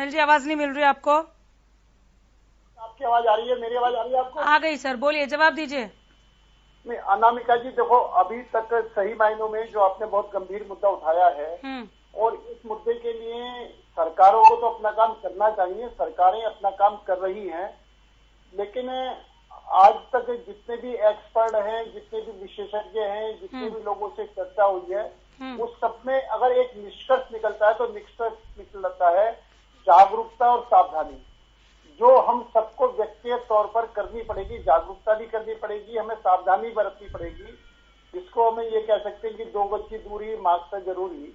अनिल जी, आवाज नहीं मिल रही आपको? आपकी आवाज आ रही है, मेरी आवाज आ रही है आपको? आ गई सर, बोलिए, जवाब दीजिए। नहीं अनामिका जी, देखो अभी तक सही मायनों में जो आपने बहुत गंभीर मुद्दा उठाया है और इस मुद्दे के लिए सरकारों को तो अपना काम करना चाहिए, सरकारें अपना काम कर रही हैं, लेकिन आज तक जितने भी एक्सपर्ट हैं, जितने भी विशेषज्ञ हैं, जितने भी लोगों से चर्चा हुई है, उस सब में अगर एक निष्कर्ष निकलता है तो निष्कर्ष निकलता है जागरूकता और सावधानी, जो हम सबको व्यक्तिगत तौर पर करनी पड़ेगी। जागरूकता भी करनी पड़ेगी, हमें सावधानी बरतनी पड़ेगी, जिसको हमें ये कह सकते हैं कि 2 गज की दूरी, मास्क से जरूरी।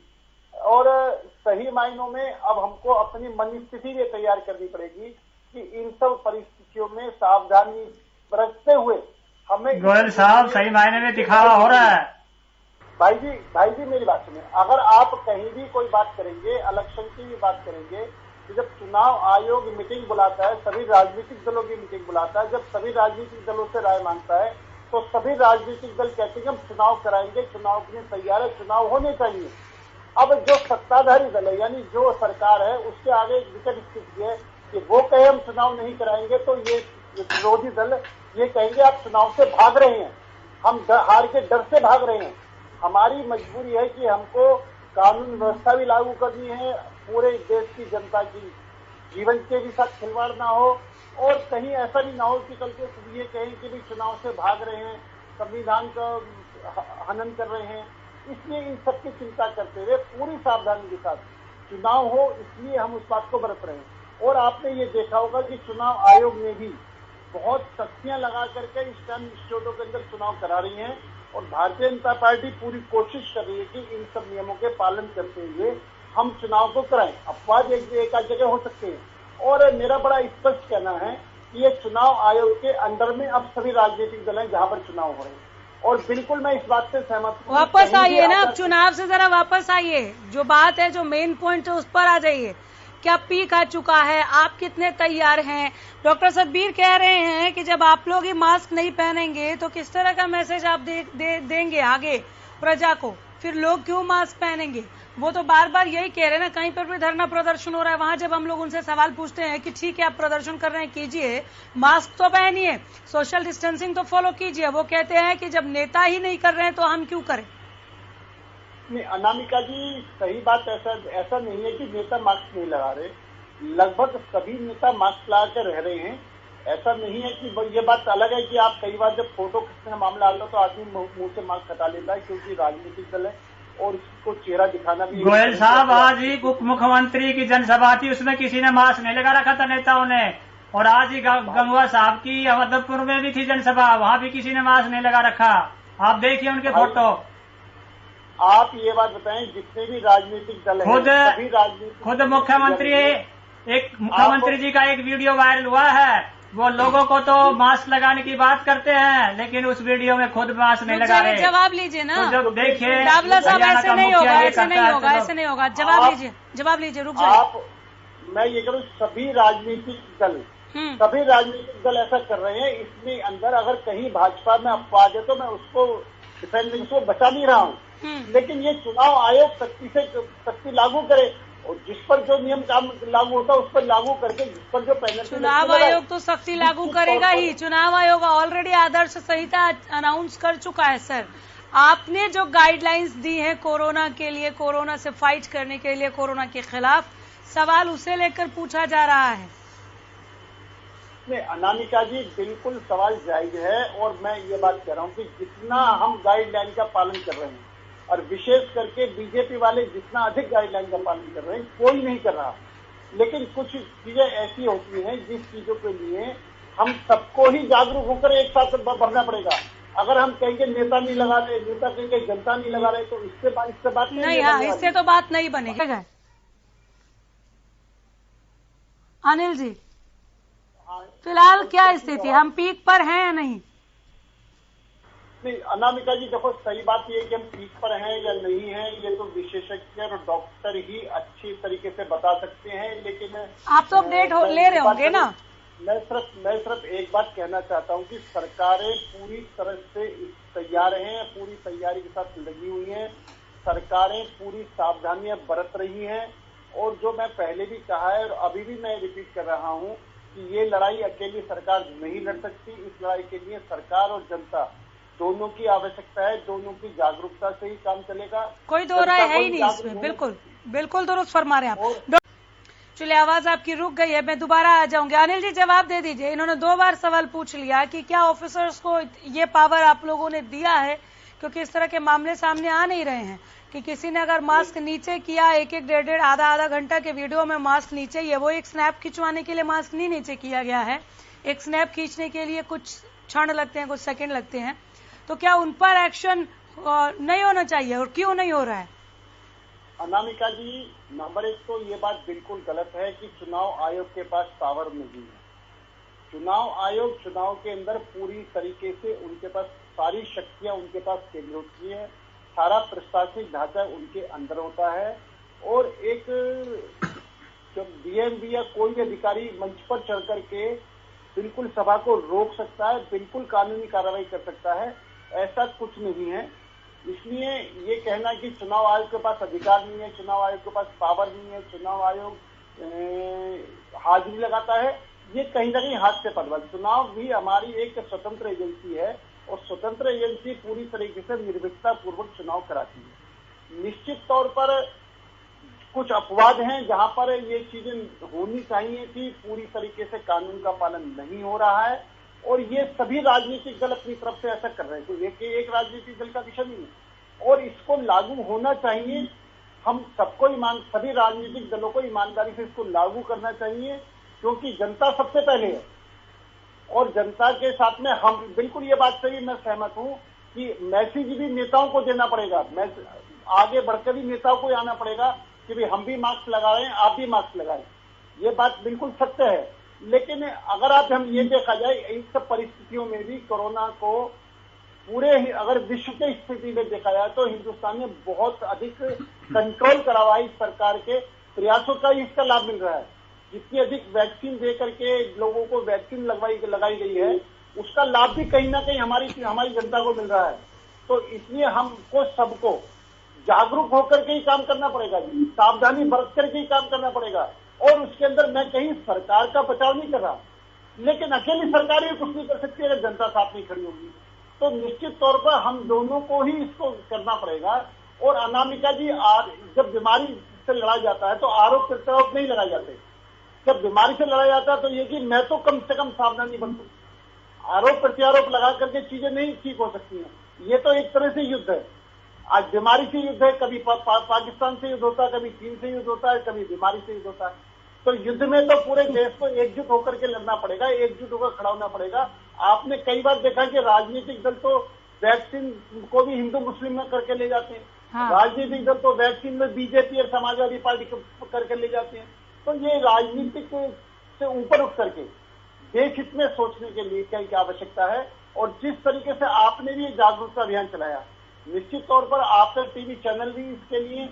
और सही मायनों में अब हमको अपनी मन स्थिति भी तैयार करनी पड़ेगी कि इन सब परिस्थितियों में सावधानी बरतते हुए हमें। गोयल साहब, सही मायने में दिखावा हो रहा है। भाई जी मेरी बात सुनिए, अगर आप कहीं भी कोई बात करेंगे, इलेक्शन की भी बात करेंगे, तो जब चुनाव आयोग मीटिंग बुलाता है, सभी राजनीतिक दलों की मीटिंग बुलाता है, जब सभी राजनीतिक दलों से राय मांगता है, तो सभी राजनीतिक दल कहते हैं हम चुनाव कराएंगे, चुनाव के लिए तैयार है, चुनाव होने चाहिए। अब जो सत्ताधारी दल है, यानी जो सरकार है, उसके आगे एक विकट स्थिति है कि वो कहे हम चुनाव नहीं कराएंगे, तो ये विरोधी दल ये कहेंगे आप चुनाव से भाग रहे हैं, हम हार के डर से भाग रहे हैं। हमारी मजबूरी है कि हमको कानून व्यवस्था भी लागू करनी है, पूरे देश की जनता की जीवन के भी साथ खिलवाड़ ना हो, और कहीं ऐसा भी ना हो कि कल को ये कहें कि भी चुनाव से भाग रहे हैं, संविधान का हनन कर रहे हैं। इसलिए इन सबकी चिंता करते हुए पूरी सावधानी के साथ चुनाव हो, इसलिए हम उस बात को बरत रहे हैं। और आपने ये देखा होगा कि चुनाव आयोग ने भी बहुत सख्तियां लगा करके इस टाइम स्टेटों के अंदर चुनाव करा रही है, और भारतीय जनता पार्टी पूरी कोशिश कर रही है कि इन सब नियमों के पालन करते हुए हम चुनाव को कराएं। अपवाद एक आध जगह हो सकते हैं, और मेरा बड़ा स्पष्ट कहना है कि ये चुनाव आयोग के अंडर में अब सभी राजनीतिक दल हैं जहां पर चुनाव हो रहे हैं, और बिल्कुल मैं इस बात से सहमत हूं। वापस आइए ना, अब चुनाव से जरा वापस आइए, जो बात है, जो मेन पॉइंट है, उस पर आ जाइए। क्या पीक आ चुका है? आप कितने तैयार हैं? डॉक्टर सतबीर कह रहे हैं कि जब आप लोग ही मास्क नहीं पहनेंगे तो किस तरह का मैसेज आप देंगे आगे प्रजा को? फिर लोग क्यों मास्क पहनेंगे? वो तो बार बार यही कह रहे हैं ना, कहीं पर भी धरना प्रदर्शन हो रहा है, वहां जब हम लोग उनसे सवाल पूछते हैं कि ठीक है आप प्रदर्शन कर रहे हैं, कीजिए, मास्क तो पहनिए, सोशल डिस्टेंसिंग तो फॉलो कीजिए, वो कहते हैं कि जब नेता ही नहीं कर रहे हैं तो हम क्यों करें? नहीं अनामिका जी, सही बात, ऐसा नहीं है कि नेता मास्क नहीं लगा रहे, लगभग सभी नेता मास्क लगा कर रह रहे हैं। ऐसा नहीं है कि ये बात अलग है कि आप कई बार जब फोटो खींचने का मामला आता है तो आदमी मुंह से मास्क हटा लेता है, क्योंकि राजनीतिक दल है और उसको चेहरा दिखाना भी। गोयल साहब, आज ही उप मुख्यमंत्री की जनसभा थी, उसमें किसी ने मास्क नहीं लगा रखा था नेताओं ने, और आज ही गंगवा साहब की अहमदपुर में भी थी जनसभा, वहां भी किसी ने मास्क नहीं लगा रखा। आप देखिए उनके फोटो। आप ये बात बताएं, जितने भी राजनीतिक दल हैं, सभी राजनीतिक खुद मुख्यमंत्री, एक मुख्यमंत्री जी का एक वीडियो वायरल हुआ है, वो लोगों को तो मास्क लगाने की बात करते हैं, लेकिन उस वीडियो में खुद मास्क नहीं लगा रहे। जवाब लीजिए ना, तो जब देखिए डावला साहब, ऐसे नहीं होगा, ऐसे नहीं होगा, ऐसे नहीं होगा। जवाब लीजिए, रुक जाइए। मैं ये करूँ, सभी राजनीतिक दल ऐसा कर रहे हैं। इसमें अंदर अगर कहीं भाजपा में अपवाद है तो मैं उसको डिफेंडिंग को बचा नहीं रहा हूँ, लेकिन ये चुनाव आयोग सख्ती लागू करे, और जिस पर जो नियम काम लागू होता है उस पर लागू करके, जिस पर जो पेनल्टी, चुनाव आयोग तो सख्ती लागू करेगा ही। चुनाव आयोग ऑलरेडी आदर्श संहिता अनाउंस कर चुका है। सर, आपने जो गाइडलाइंस दी हैं कोरोना के लिए, कोरोना से फाइट करने के लिए, कोरोना के खिलाफ, सवाल उसे लेकर पूछा जा रहा है। अनामिका जी, बिल्कुल सवाल जायज है, और मैं ये बात कह रहा हूँ कि जितना हम गाइडलाइन का पालन कर रहे हैं, और विशेष करके बीजेपी वाले जितना अधिक गाइडलाइन का पालन कर रहे हैं, कोई नहीं कर रहा, लेकिन कुछ चीजें ऐसी होती हैं जिस चीजों के लिए हम सबको ही जागरूक होकर एक साथ बढ़ना पड़ेगा। अगर हम कहेंगे नेता नहीं लगा रहे, नेता कहेंगे जनता नहीं लगा रहे, तो इससे बात नहीं, हाँ, इससे तो बात नहीं बनेगी। अनिल जी, फिलहाल क्या स्थिति, हम पीक पर हैं या नहीं? नहीं अनामिका जी, देखो सही बात ये है कि हम पीक पर हैं या नहीं हैं, ये तो विशेषज्ञ और डॉक्टर ही अच्छी तरीके से बता सकते हैं, लेकिन आप तो अपडेट ले रहे होंगे ना। मैं सिर्फ एक बात कहना चाहता हूं कि सरकारें पूरी तरह से तैयार हैं, पूरी तैयारी के साथ लगी हुई हैं, सरकारें पूरी सावधानियां बरत रही हैं, और जो मैं पहले भी कहा है और अभी भी मैं रिपीट कर रहा हूं कि ये लड़ाई अकेली सरकार नहीं लड़ सकती। इस लड़ाई के लिए सरकार और जनता दोनों की आवश्यकता है, दोनों की जागरूकता से ही काम चलेगा। कोई दो राय है ही नहीं इसमें, बिल्कुल बिल्कुल दुरुस्त फरमा रहे हैं आप। चलिए, आवाज आपकी रुक गई है, मैं दोबारा आ जाऊंगी। अनिल जी, जवाब दे दीजिए। इन्होंने 2 बार सवाल पूछ लिया कि क्या ऑफिसर्स को ये पावर आप लोगों ने दिया है, क्योंकि इस तरह के मामले सामने आ नहीं रहे हैं कि किसी ने अगर मास्क नीचे किया, एक डेढ़ आधा घंटा के वीडियो में मास्क नीचे ही है, वो एक स्नैप खिंचवाने के लिए मास्क नहीं नीचे किया गया है, एक स्नैप खींचने के लिए कुछ क्षण लगते हैं, कुछ सेकंड लगते हैं, तो क्या उन पर एक्शन नहीं होना चाहिए और क्यों नहीं हो रहा है? अनामिका जी, नंबर 1 तो ये बात बिल्कुल गलत है कि चुनाव आयोग के पास पावर नहीं है। चुनाव आयोग चुनाव के अंदर पूरी तरीके से उनके पास सारी शक्तियां उनके पास केंद्र होती है, सारा प्रशासनिक ढांचा उनके अंदर होता है और एक जब डीएमवी या कोई भी अधिकारी मंच पर चढ़ करके बिल्कुल सभा को रोक सकता है, बिल्कुल कानूनी कार्रवाई कर सकता है, ऐसा कुछ नहीं है। इसलिए ये कहना कि चुनाव आयोग के पास अधिकार नहीं है, चुनाव आयोग के पास पावर नहीं है, चुनाव आयोग हाजिरी लगाता है, ये कहीं ना कहीं हाथ से पदवा। चुनाव भी हमारी एक स्वतंत्र एजेंसी है और स्वतंत्र एजेंसी पूरी तरीके से निर्भीकता पूर्वक चुनाव कराती है। निश्चित तौर पर कुछ अपवाद हैं जहां पर ये चीजें होनी चाहिए थी, पूरी तरीके से कानून का पालन नहीं हो रहा है और ये सभी राजनीतिक दल अपनी तरफ से ऐसा कर रहे हैं। तो एक राजनीतिक दल का विषय नहीं है और इसको लागू होना चाहिए। हम सबको सभी राजनीतिक दलों को ईमानदारी से इसको लागू करना चाहिए, क्योंकि जनता सबसे पहले है और जनता के साथ में हम बिल्कुल ये बात सही, मैं सहमत हूं कि मैसेज भी नेताओं को देना पड़ेगा, आगे बढ़कर भी नेताओं को आना पड़ेगा कि भाई हम भी मास्क लगा रहे हैं, आप भी मास्क लगाएं। ये बात बिल्कुल सत्य है। लेकिन अगर हम ये देखा जाए, इन सब परिस्थितियों में भी कोरोना को पूरे अगर विश्व की स्थिति में देखा जाए तो हिंदुस्तान ने बहुत अधिक कंट्रोल करा हुआ है। इस सरकार के प्रयासों का इसका लाभ मिल रहा है। जितनी अधिक वैक्सीन दे करके लोगों को वैक्सीन लगाई गई है, उसका लाभ भी कहीं ना कहीं हमारी जनता को मिल रहा है। तो इसलिए हमको सबको जागरूक होकर के ही काम करना पड़ेगा, सावधानी बरत करके ही काम करना पड़ेगा। और उसके अंदर मैं कहीं सरकार का बचाव नहीं कर रहा, लेकिन अकेली सरकार ही कुछ नहीं कर सकती अगर जनता साथ नहीं खड़ी होगी। तो निश्चित तौर पर हम दोनों को ही इसको करना पड़ेगा। और अनामिका जी, जब बीमारी से लड़ा जाता है तो आरोप प्रत्यारोप नहीं लगाए जाते। जब बीमारी से लड़ा जाता है तो ये कि मैं तो कम से कम सावधानी बरतूं, आरोप प्रत्यारोप लगा करके चीजें नहीं ठीक हो सकती हैं। ये तो एक तरह से युद्ध है। आज बीमारी से युद्ध है, कभी पाकिस्तान से युद्ध होता है, कभी चीन से युद्ध होता है, कभी बीमारी से युद्ध होता है। तो युद्ध में तो पूरे देश को एकजुट होकर के लड़ना पड़ेगा, एकजुट होकर खड़ा होना पड़ेगा। आपने कई बार देखा कि राजनीतिक दल तो वैक्सीन को भी हिंदू मुस्लिम में करके ले जाते हैं। हाँ। राजनीतिक दल तो वैक्सीन में बीजेपी और समाजवादी पार्टी करके ले जाते हैं। तो ये राजनीतिक से ऊपर उठ करके देश हित में सोचने के लिए क्या आवश्यकता है। और जिस तरीके से आपने भी जागरूकता अभियान चलाया, निश्चित तौर पर आपका टीवी चैनल भी इसके लिए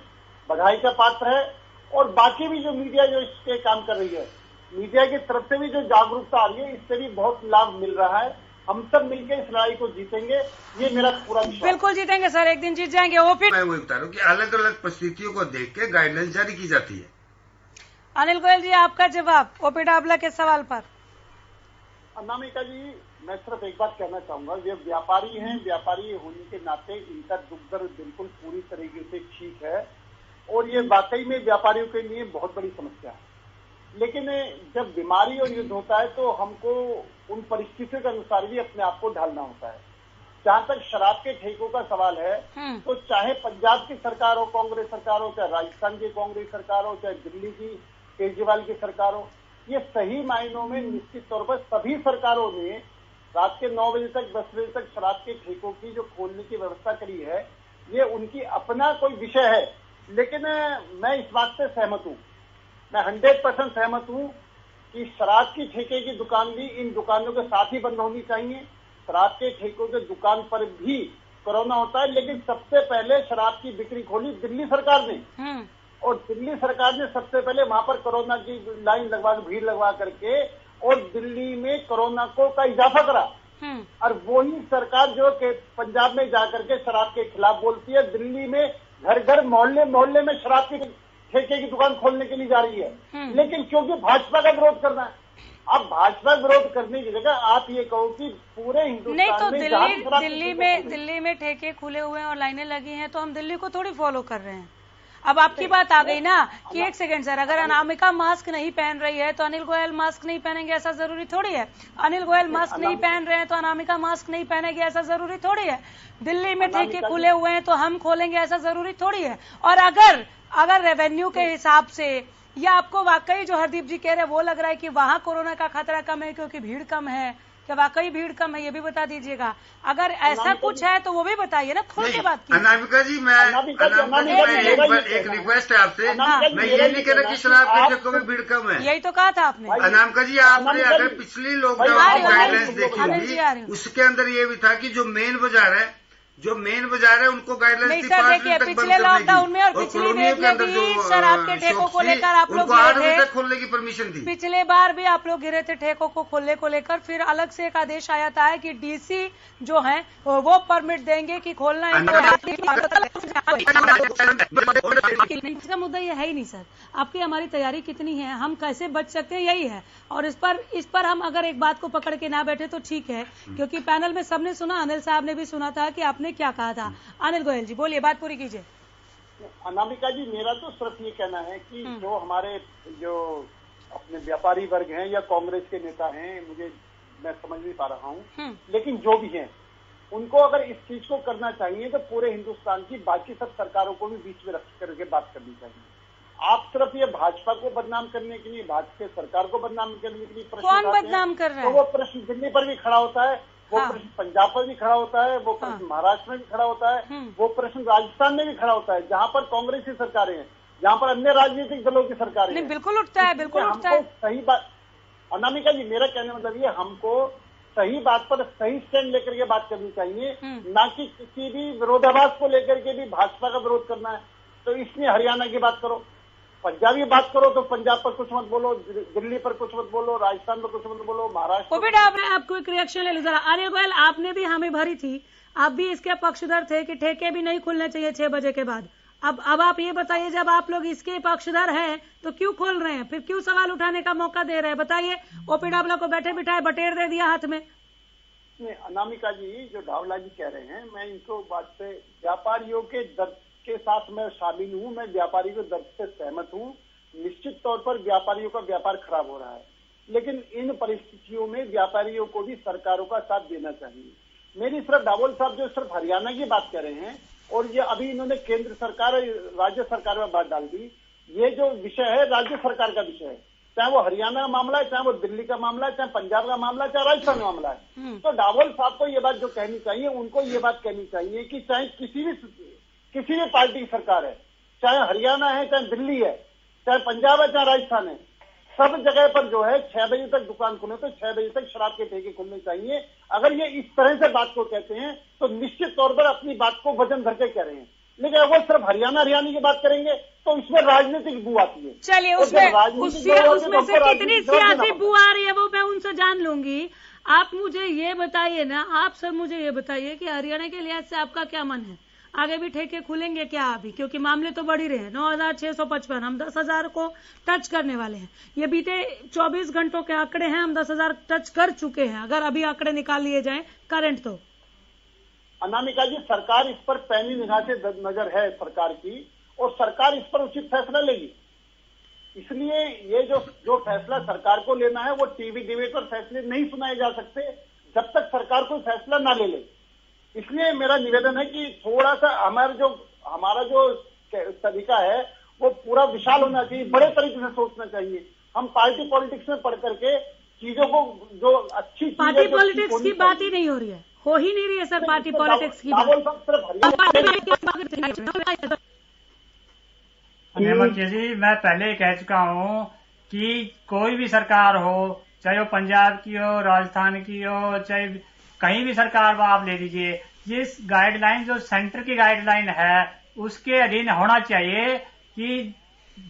बधाई का पात्र है। और बाकी भी जो मीडिया जो इसके काम कर रही है, मीडिया की तरफ से भी जो जागरूकता आ रही है, इससे भी बहुत लाभ मिल रहा है। हम सब मिलकर इस लड़ाई को जीतेंगे, ये मेरा पूरा विश्वास। बिल्कुल जीतेंगे सर, एक दिन जीत जाएंगे। वो फिर मैं वही बता रहा हूँ कि अलग अलग परिस्थितियों को देख के गाइडलाइंस जारी की जाती है। अनिल गोयल जी, आपका जवाब ओपी डाबला के सवाल पर। अनामिका जी, मैं सिर्फ एक बात कहना चाहूंगा, ये व्यापारी हैं, व्यापारी होने के नाते इनका दुख दर्द बिल्कुल पूरी तरीके से ठीक है और ये वाकई में व्यापारियों के लिए बहुत बड़ी समस्या है। लेकिन जब बीमारी और युद्ध होता है तो हमको उन परिस्थितियों के अनुसार भी अपने आप को ढालना होता है। जहां तक शराब के ठेकों का सवाल है, तो चाहे पंजाब की सरकार हो, कांग्रेस सरकार हो, चाहे राजस्थान की कांग्रेस सरकार हो, चाहे दिल्ली की केजरीवाल की सरकार हो, ये सही मायनों में निश्चित तौर पर सभी सरकारों ने रात के 9 बजे तक 10 बजे तक शराब के ठेकों की जो खोलने की व्यवस्था करी है, ये उनकी अपना कोई विषय है। लेकिन मैं इस बात से सहमत हूँ, मैं 100% सहमत हूँ कि शराब की ठेके की दुकान भी इन दुकानों के साथ ही बंद होनी चाहिए। शराब के ठेकों के दुकान पर भी कोरोना होता है, लेकिन सबसे पहले शराब की बिक्री खोली दिल्ली सरकार ने और दिल्ली सरकार ने सबसे पहले वहां पर कोरोना की लाइन भीड़ लगवा करके और दिल्ली में कोरोना का इजाफा करा। और वही सरकार जो कि पंजाब में जाकर के शराब के खिलाफ बोलती है, दिल्ली में घर घर मोहल्ले मोहल्ले में शराब की ठेके की दुकान खोलने के लिए जा रही है, लेकिन क्योंकि भाजपा का विरोध करना है। अब भाजपा विरोध करने की जगह आप ये कहो कि पूरे हिंदुस्तान नहीं तो में दिल्ली में ठेके खुले हुए हैं और लाइनें लगी हैं, तो हम दिल्ली को थोड़ी फॉलो कर रहे हैं। अब आपकी बात आ गई ना कि एक सेकंड सर, अगर अनामिका मास्क नहीं पहन रही है तो अनिल गोयल मास्क नहीं पहनेंगे, ऐसा जरूरी थोड़ी है। अनिल गोयल मास्क नहीं पहन रहे हैं तो अनामिका मास्क नहीं पहनेगी, ऐसा जरूरी थोड़ी है। दिल्ली में ठेके खुले हुए हैं तो हम खोलेंगे, ऐसा जरूरी थोड़ी है। और अगर रेवेन्यू के हिसाब से या आपको वाकई जो हरदीप जी कह रहे हैं वो लग रहा है कि वहां कोरोना का खतरा कम है क्योंकि भीड़ कम है, क्या वाकई भीड़ कम है, ये भी बता दीजिएगा। अगर ऐसा कुछ है तो वो भी बताइए ना, खोल के बात कीजिए। अनामिका जी, एक रिक्वेस्ट है आपसे। मैं ये नहीं कह रहा कि शराब के ठेकों में भीड़ कम है, यही तो कहा था आपने। अनामिका जी, आपने अगर पिछली लॉकडाउन की गाइडलाइंस देखी होगी, उसके अंदर ये भी था कि जो मेन बाजार है उनको गाइडलाइंस नहीं सर, देखिए पिछले लॉकडाउन में और पिछली वेव में भी शराब के ठेकों को लेकर आप लोग 8 बजे तक खोलने की परमिशन थी। पिछले बार भी आप लोग गिरे थे ठेकों को खोलने को लेकर, फिर अलग से एक आदेश आया था कि डीसी जो है वो परमिट देंगे कि खोलना है। इसका मुद्दा ये है ही नहीं सर, आपकी हमारी तैयारी कितनी है, हम कैसे बच सकते हैं, यही है। और इस पर हम अगर एक बात को पकड़ के ना बैठे तो ठीक है, क्योंकि पैनल में सबने सुना, अनिल साहब ने भी सुना था कि आपने क्या कहा था। अनिल गोयल जी बोलिए, बात पूरी कीजिए। अनामिका जी, मेरा तो सिर्फ ये कहना है कि जो हमारे जो अपने व्यापारी वर्ग हैं या कांग्रेस के नेता हैं, मैं समझ नहीं पा रहा हूँ, लेकिन जो भी हैं उनको अगर इस चीज को करना चाहिए तो पूरे हिंदुस्तान की बाकी सब सरकारों को भी बीच में रख करके बात करनी चाहिए। आप सिर्फ ये भाजपा को बदनाम करने के लिए, भाजपा सरकार को बदनाम करने के लिए कौन बदनाम कर रहा है? तो वो प्रश्न दिल्ली पर भी खड़ा होता है, वो प्रश्न पंजाब पर भी खड़ा होता है, वो प्रश्न महाराष्ट्र में भी खड़ा होता है, वो प्रश्न राजस्थान में भी खड़ा होता है, जहाँ पर कांग्रेस की सरकारें हैं, जहाँ पर अन्य राजनीतिक दलों की सरकारें हैं। बिल्कुल उठता है, बिल्कुल उठता है। सही बात अनामिका जी, मेरा कहने मतलब ये, हमको सही बात पर सही स्टैंड लेकर के बात करनी चाहिए, ना कि किसी भी विरोधाभास को लेकर के भी भाजपा का विरोध करना है तो इसमें हरियाणा की बात करो, पंजाबी बात करो तो पंजाब पर कुछ मत बोलो, दिल्ली पर कुछ मत बोलो, राजस्थान पर कुछ मत बोलो, महाराष्ट्र। कोविड आपको एक रिएक्शन ले लो जरा। अनिल गोयल, आपने भी हमें भरी थी, आप भी इसके पक्षधर थे कि ठेके भी नहीं खुलने चाहिए 6 बजे के बाद। अब आप ये बताइए, जब आप लोग इसके पक्षधर हैं तो क्यों खोल रहे हैं, फिर क्यों सवाल उठाने का मौका दे रहे हैं, बताइए। ओपी डावला को बैठे बिठाए बटेर दे दिया हाथ में। अनामिका जी, जो डावला जी कह रहे हैं, मैं इनको बात से, व्यापारियों के दर्द के साथ मैं शामिल हूँ, मैं व्यापारी के दर्द से सहमत हूँ। निश्चित तौर पर व्यापारियों का व्यापार खराब हो रहा है, लेकिन इन परिस्थितियों में व्यापारियों को भी सरकारों का साथ देना चाहिए। मेरी सिर्फ डावल साहब जो सिर्फ हरियाणा की बात कर रहे हैं, और ये अभी इन्होंने केंद्र सरकार राज्य सरकार में बात डाल दी, ये जो विषय है राज्य सरकार का विषय है, चाहे वो हरियाणा का मामला है, चाहे वो दिल्ली का मामला है, चाहे पंजाब का मामला है, चाहे राजस्थान का मामला है। तो डावल साहब को ये बात जो कहनी चाहिए, उनको ये बात कहनी चाहिए कि चाहे किसी भी पार्टी की सरकार है, चाहे हरियाणा है, चाहे दिल्ली है, चाहे पंजाब है, चाहे राजस्थान है, सब जगह पर जो है 6 बजे तक दुकान खुले तो 6 बजे तक शराब के ठेके खुलने चाहिए। अगर ये इस तरह से बात को कहते हैं तो निश्चित तौर पर अपनी बात को वजन धर के कह रहे हैं, लेकिन अगर सिर्फ हरियाणा की बात करेंगे तो इसमें राजनीतिक बू आती है। चलिए, उसमें से कितनी सियासी बू आ रही है वो मैं उनसे जान लूंगी। आप मुझे ये बताइए ना, आप सर मुझे ये बताइए कि हरियाणा के लिहाज से आपका क्या मन है, आगे भी ठेके खुलेंगे क्या अभी, क्योंकि मामले तो बढ़ ही रहे हैं। 9,655, हम 10,000 को टच करने वाले हैं। ये बीते 24 घंटों के आंकड़े हैं, हम 10,000 टच कर चुके हैं, अगर अभी आंकड़े निकाल लिए जाएं करंट तो। अनामिका जी, सरकार इस पर पैनी निगाह से नजर है सरकार की, और सरकार इस पर उचित फैसला लेगी। इसलिए ये जो फैसला सरकार को लेना है वो टीवी डिबेट पर फैसले नहीं सुनाए जा सकते जब तक सरकार कोई फैसला ना ले। इसलिए मेरा निवेदन है कि थोड़ा सा हमारा जो तरीका है वो पूरा विशाल होना चाहिए, बड़े तरीके से सोचना चाहिए। हम पार्टी पॉलिटिक्स में पढ़ करके चीजों को, जो अच्छी पार्टी पॉलिटिक्स की बात ही नहीं हो रही है, हो ही नहीं रही है सर पार्टी पॉलिटिक्स की बात। हेमंत जी, मैं पहले कह चुका हूँ कि कोई भी सरकार हो, चाहे वो पंजाब की हो, राजस्थान की हो, चाहे कहीं भी सरकार वो आप ले लीजिए, ये गाइडलाइन जो सेंटर की गाइडलाइन है उसके अधीन होना चाहिए कि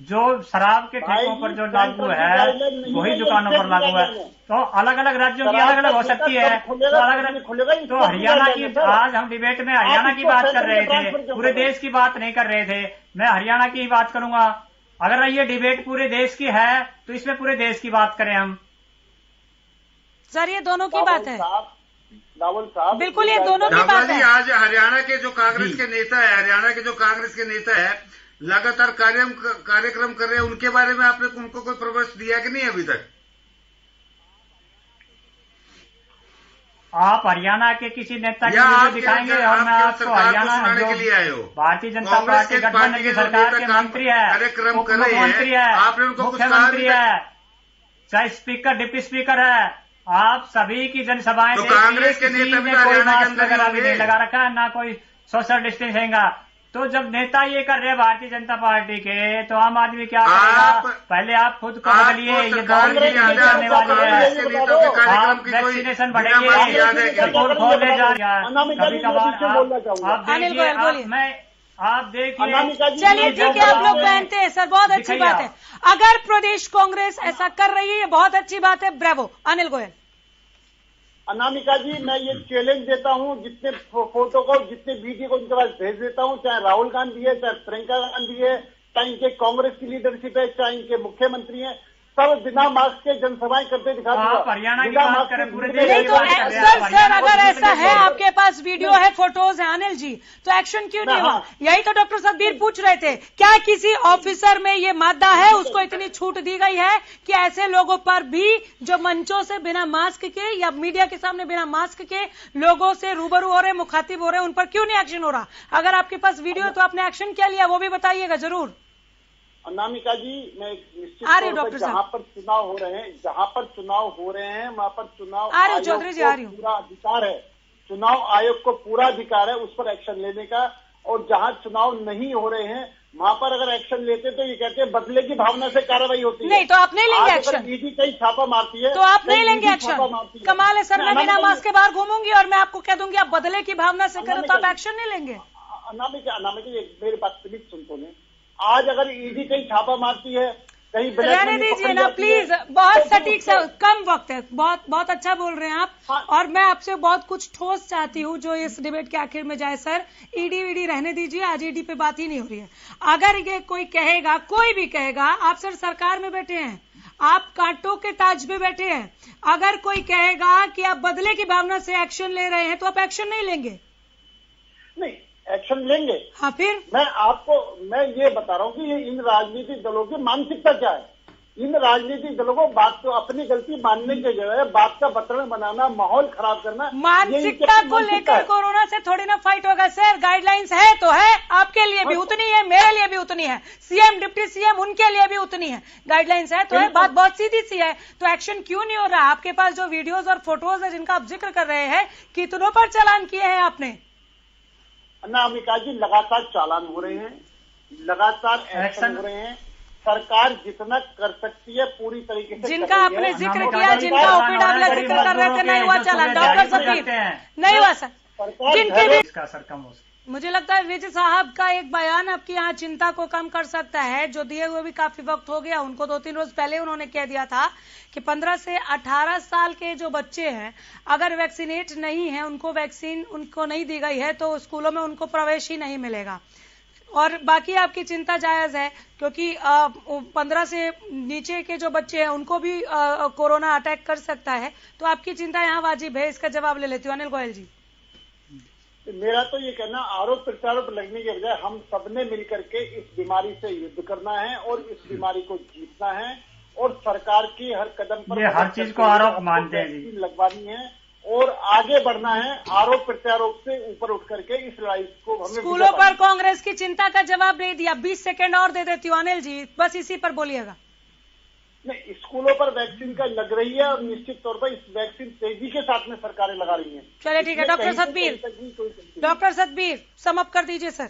जो शराब के ठेकों पर जो लागू है वही दुकानों पर लागू है। तो अलग अलग राज्यों की अलग अलग हो सकती है, तो अलग अलग। तो हरियाणा की, आज हम डिबेट में हरियाणा की बात कर रहे थे, पूरे देश की बात नहीं कर रहे थे, मैं हरियाणा की ही बात करूंगा। अगर ये डिबेट पूरे देश की है तो इसमें पूरे देश की बात करें हम। सर ये दोनों की बात है रावल साहब, बिल्कुल ये दोनों की बात है। आज हरियाणा के जो कांग्रेस के नेता है, हरियाणा के जो कांग्रेस के नेता है लगातार कार्यक्रम कर रहे हैं, उनके बारे में आपने उनको कोई परामर्श दिया कि नहीं अभी तक? आप हरियाणा के किसी नेता की वीडियो दिखाएंगे और मैं आपको हरियाणा के लिए आए हो, भारतीय जनता पार्टी गठबंधन की सरकार के मंत्री है, कार्यक्रम कर रहे मुख्यमंत्री है, आपने उनको मुख्यमंत्री है, चाहे स्पीकर डिप्टी स्पीकर है, आप सभी की जनसभाएं तो कांग्रेस के नेता भी कोई मास्क वगैरह भी नहीं लगा रखा है, ना कोई सोशल डिस्टेंसिंग का। तो जब नेता ये कर रहे हैं भारतीय जनता पार्टी के, तो आम आदमी क्या करेगा? पहले आप खुद को बदलिए, ये दौड़ करने वाली है, आप वैक्सीनेशन बढ़ेंगे, स्कूल खोलने जा रहे हैं, कभी कभार आप देखिए, आप देखिए। चलिए ठीक है, आप लोग पहनते हैं सर, बहुत अच्छी बात है। अगर प्रदेश कांग्रेस ऐसा कर रही है, ये बहुत अच्छी बात है, ब्रेवो। अनिल गोयल। अनामिका जी, मैं ये चैलेंज देता हूँ, जितने फोटो को, जितने वीडियो को उनके पास भेज देता हूँ, चाहे राहुल गांधी है, चाहे प्रियंका गांधी है, चाहे इनके कांग्रेस की लीडरशिप है, चाहे इनके मुख्यमंत्री है, सब बिना मास्क के जनसभाएं करते दिखा दिया। हरियाणा की बात करें पूरे देश नहीं तो सर अगर ऐसा है, आपके पास वीडियो है, फोटोज है अनिल जी, तो एक्शन क्यों नहीं हुआ? यही तो डॉक्टर सतबीर पूछ रहे थे, क्या किसी ऑफिसर में ये मादा है, उसको इतनी छूट दी गई है कि ऐसे लोगों पर भी जो मंचों से बिना मास्क के या मीडिया के सामने बिना मास्क के लोगों से रूबरू हो रहे, मुखातिब हो रहे, उन पर क्यों नहीं एक्शन हो रहा? अगर आपके पास वीडियो है तो आपने एक्शन क्या लिया, वो भी बताइएगा जरूर। अनामिका जी, मैं निश्चित तौर पर जहाँ पर चुनाव हो रहे हैं वहाँ पर चुनाव आयोग को पूरा अधिकार है, चुनाव आयोग को पूरा अधिकार है उस पर एक्शन लेने का। और जहाँ चुनाव नहीं हो रहे हैं वहाँ पर अगर एक्शन लेते तो ये कहते हैं बदले की भावना से कार्रवाई होती है। नहीं तो आप नहीं लेंगे एक्शन? ईडी कहीं छापा मारती है तो आप नहीं लेंगे एक्शन? कमाल है सर, मैं बिना मास्क के बाहर घूमूंगी और मैं आपको कह दूंगी आप बदले की भावना से करो, तो आप एक्शन नहीं लेंगे? अनामिका मेरी बात प्लीज सुन तो नहीं। आज अगर ईडी कहीं छापा मारती है, कहीं रहने दीजिए ना प्लीज, बहुत सटीक सा, कम वक्त है, बहुत अच्छा बोल रहे हैं आप। हाँ। और मैं आपसे बहुत कुछ ठोस चाहती हूँ जो इस डिबेट के आखिर में जाए। सर ईडी रहने दीजिए, आज ईडी पे बात ही नहीं हो रही है। अगर ये कोई कहेगा, कोई भी कहेगा, आप सर सरकार में बैठे हैं, आप कांटों के ताज पे बैठे हैं, अगर कोई कहेगा कि आप बदले की भावना से एक्शन ले रहे हैं तो आप एक्शन नहीं लेंगे? नहीं, एक्शन लेंगे। हाँ फिर मैं ये बता रहा हूँ कि ये इन राजनीतिक दलों की मानसिकता क्या है। इन राजनीतिक दलों को बात को अपनी गलती मानने की जगह बात का बतरण बनाना, माहौल खराब करना, मानसिकता को लेकर कोरोना से थोड़ी ना फाइट होगा सर। गाइडलाइंस है तो है, आपके लिए भी उतनी है, मेरे लिए भी उतनी है, सीएम डिप्टी सीएम उनके लिए भी उतनी है। गाइडलाइंस है तो है, बात बहुत सीधी सी है। तो एक्शन क्यों नहीं हो रहा? आपके पास जो वीडियोज और फोटोज है जिनका आप जिक्र कर रहे हैं, कितनों पर चालान किए हैं आपने? अनामिका जी, लगातार चालान हो रहे हैं, लगातार एक्शन हो रहे हैं। सरकार जितना कर सकती है पूरी तरीके से, जिनका आपने जिक्र किया, जिनका ओपीडब्ल्यू जिक्र कर रहे थे, नहीं हुआ चालान। डॉक्टर सतबीर नहीं हुआ सर, जिनके भी सर कम हो। मुझे लगता है विजय साहब का एक बयान आपकी यहाँ चिंता को कम कर सकता है, जो दिए हुए भी काफी वक्त हो गया उनको। 2-3 रोज पहले उन्होंने कह दिया था कि 15 से 18 साल के जो बच्चे हैं अगर वैक्सीनेट नहीं है, उनको वैक्सीन उनको नहीं दी गई है, तो स्कूलों में उनको प्रवेश ही नहीं मिलेगा। और बाकी आपकी चिंता जायज है, क्योंकि 15 से नीचे के जो बच्चे हैं उनको भी कोरोना अटैक कर सकता है, तो आपकी चिंता यहाँ वाजिब है। इसका जवाब ले लेती हूँ अनिल गोयल जी। मेरा तो ये कहना, आरोप प्रत्यारोप लगने के बजाय हम सबने मिलकर के इस बीमारी से युद्ध करना है और इस बीमारी को जीतना है। और सरकार की हर कदम पर हर चीज को आरोप मानते हैं, लगवानी है और आगे बढ़ना है। आरोप प्रत्यारोप से ऊपर उठ करके इस लड़ाई को हमें। स्कूलों पर कांग्रेस की चिंता का जवाब नहीं दिया। 20 सेकंड और दे देती हूँ अनिल जी, बस इसी पर बोलिएगा। नहीं, स्कूलों पर वैक्सीन का लग रही है और निश्चित तौर पर इस वैक्सीन तेजी के साथ में सरकारें लगा रही हैं। चलिए ठीक है, डॉक्टर सतबीर समअप कर दीजिए सर।